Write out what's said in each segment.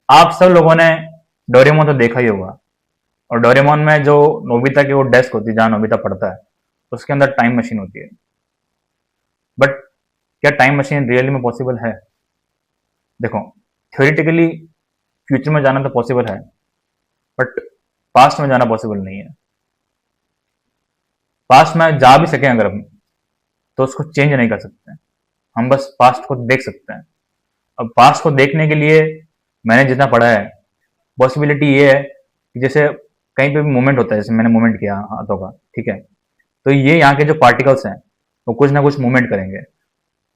आप सब लोगों ने डोरेमोन तो देखा ही होगा, और डोरेमोन में जो नोबिता की वो डेस्क होती है जहाँ नोबिता पढ़ता है, उसके अंदर टाइम मशीन होती है। बट क्या टाइम मशीन रियली में पॉसिबल है? देखो, थ्योरेटिकली फ्यूचर में जाना तो पॉसिबल है, बट पास्ट में जाना पॉसिबल नहीं है। पास्ट में जा भी सकें अगर हम, तो उसको चेंज नहीं कर सकते। हम बस पास्ट को देख सकते हैं। अब पास्ट को देखने के लिए मैंने जितना पढ़ा है, पॉसिबिलिटी ये है कि जैसे कहीं पे भी मूवमेंट होता है, जैसे मैंने मूवमेंट किया हाथों का, ठीक है, तो ये यहाँ के जो पार्टिकल्स हैं वो कुछ ना कुछ मूवमेंट करेंगे।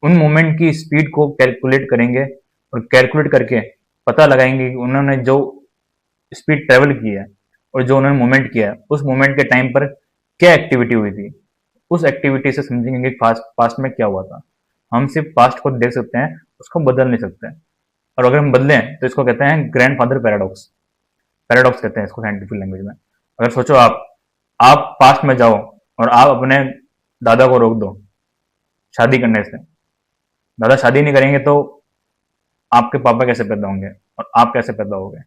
उन मूवमेंट की स्पीड को कैलकुलेट करेंगे, और कैलकुलेट करके पता लगाएंगे कि उन्होंने जो स्पीड ट्रेवल की है और जो उन्होंने मूवमेंट किया है, उस मूवमेंट के टाइम पर क्या एक्टिविटी हुई थी। उस एक्टिविटी से समझेंगे कि पास्ट पास्ट में क्या हुआ था। हम सिर्फ पास्ट को देख सकते हैं, उसको बदल नहीं सकते। और अगर हम बदलें तो इसको कहते हैं ग्रैंड फादर पैराडॉक्स। पैराडॉक्स कहते हैं इसको साइंटिफिक लैंग्वेज में। अगर सोचो आप पास्ट में जाओ और आप अपने दादा को रोक दो शादी करने से। दादा शादी नहीं करेंगे तो आपके पापा कैसे पैदा होंगे और आप कैसे पैदा होगे?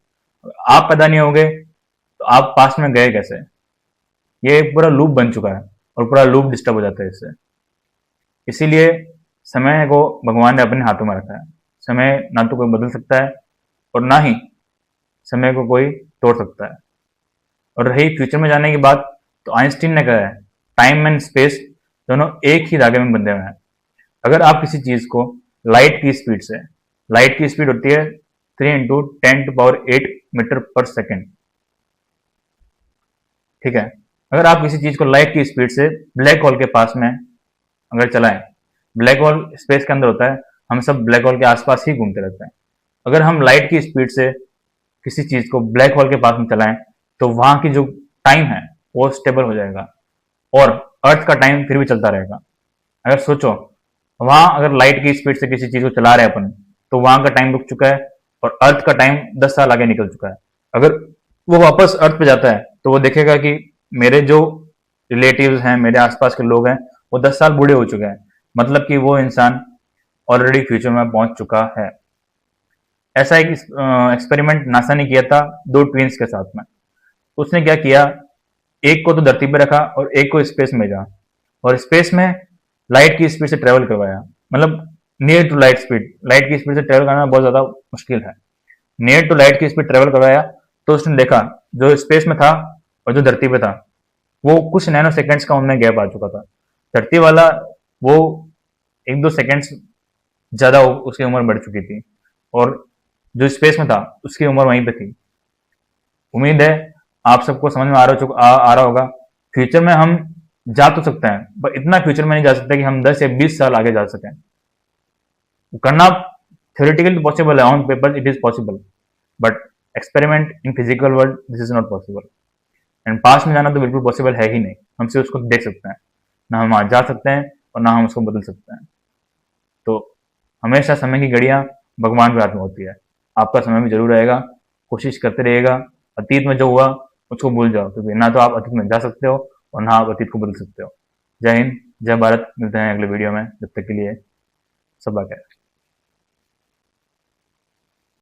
अगर आप पैदा नहीं होगे तो आप पास्ट में गए कैसे? ये एक पूरा लूप बन चुका है, और पूरा लूप डिस्टर्ब हो जाता है इससे। इसीलिए समय को भगवान ने अपने हाथों में रखा है। समय ना तो कोई बदल सकता है, और ना ही समय को कोई तोड़ सकता है। और रही फ्यूचर में जाने की बात, तो आइंस्टीन ने कहा है टाइम एंड स्पेस दोनों एक ही धागे में बंधे हुए हैं। अगर आप किसी चीज को लाइट की स्पीड से, लाइट की स्पीड होती है 3 × 10⁸ मीटर पर सेकेंड, ठीक है, अगर आप किसी चीज को लाइट की स्पीड से ब्लैक होल के पास में अगर चलाएं, ब्लैक होल स्पेस के अंदर होता है, हम सब ब्लैक होल के आसपास ही घूमते रहते हैं। अगर हम लाइट की स्पीड से किसी चीज को ब्लैक होल के पास में चलाएं, तो वहां की जो टाइम है वो स्टेबल हो जाएगा, और अर्थ का टाइम फिर भी चलता रहेगा। अगर सोचो, वहां अगर लाइट की स्पीड से किसी चीज को चला रहे हैं अपन, तो वहां का टाइम रुक चुका है, और अर्थ का टाइम 10 साल आगे निकल चुका है। अगर वो वापस अर्थ पे जाता है तो वो देखेगा कि मेरे जो रिलेटिव्स हैं, मेरे आसपास के लोग हैं, वो 10 साल बूढ़े हो चुके हैं। मतलब कि वो इंसान ऑलरेडी फ्यूचर में पहुंच चुका है। ऐसा एक एक्सपेरिमेंट नासा ने किया था दो ट्विंस के साथ में। उसने क्या किया, एक को तो धरती पे रखा और एक को स्पेस में भेजा, और स्पेस में लाइट की स्पीड से ट्रेवल करवाया। मतलब near to light speed, light की स्पीड से ट्रेवल करना बहुत ज्यादा मुश्किल है। नियर टू लाइट की स्पीड ट्रेवल करवाया, तो उसने देखा जो स्पेस में था और जो धरती पे था, वो कुछ नैनो सेकेंड्स का उनमें गैप आ चुका था। धरती वाला वो 1-2 सेकेंड्स ज्यादा उसकी उम्र बढ़ चुकी थी, और जो स्पेस में था उसकी उम्र वहीं पे थी। उम्मीद है आप सबको समझ में आ रहा होगा। फ्यूचर में हम जा तो सकते हैं, पर इतना फ्यूचर में नहीं जा सकते कि हम 10 या 20 साल आगे जा सकें। करना theoretically पॉसिबल है, on paper it is possible, but experiment in physical world this is not possible. And past में जाना तो बिल्कुल पॉसिबल है ही नहीं। हम सिर्फ उसको देख सकते हैं, ना हम आज जा सकते हैं और ना हम उसको बदल सकते हैं। तो हमेशा समय की घड़ियां भगवान के हाथ में होती है। आपका समय भी जरूर आएगा, कोशिश करते रहिएगा। अतीत में जो हुआ उसको भूल जाओ, क्योंकि ना तो आप अतीत में जा सकते हो और ना आप अतीत को बदल सकते हो। जय हिंद, जय भारत। मिलते हैं अगले वीडियो में, जब तक के लिए सब खैर।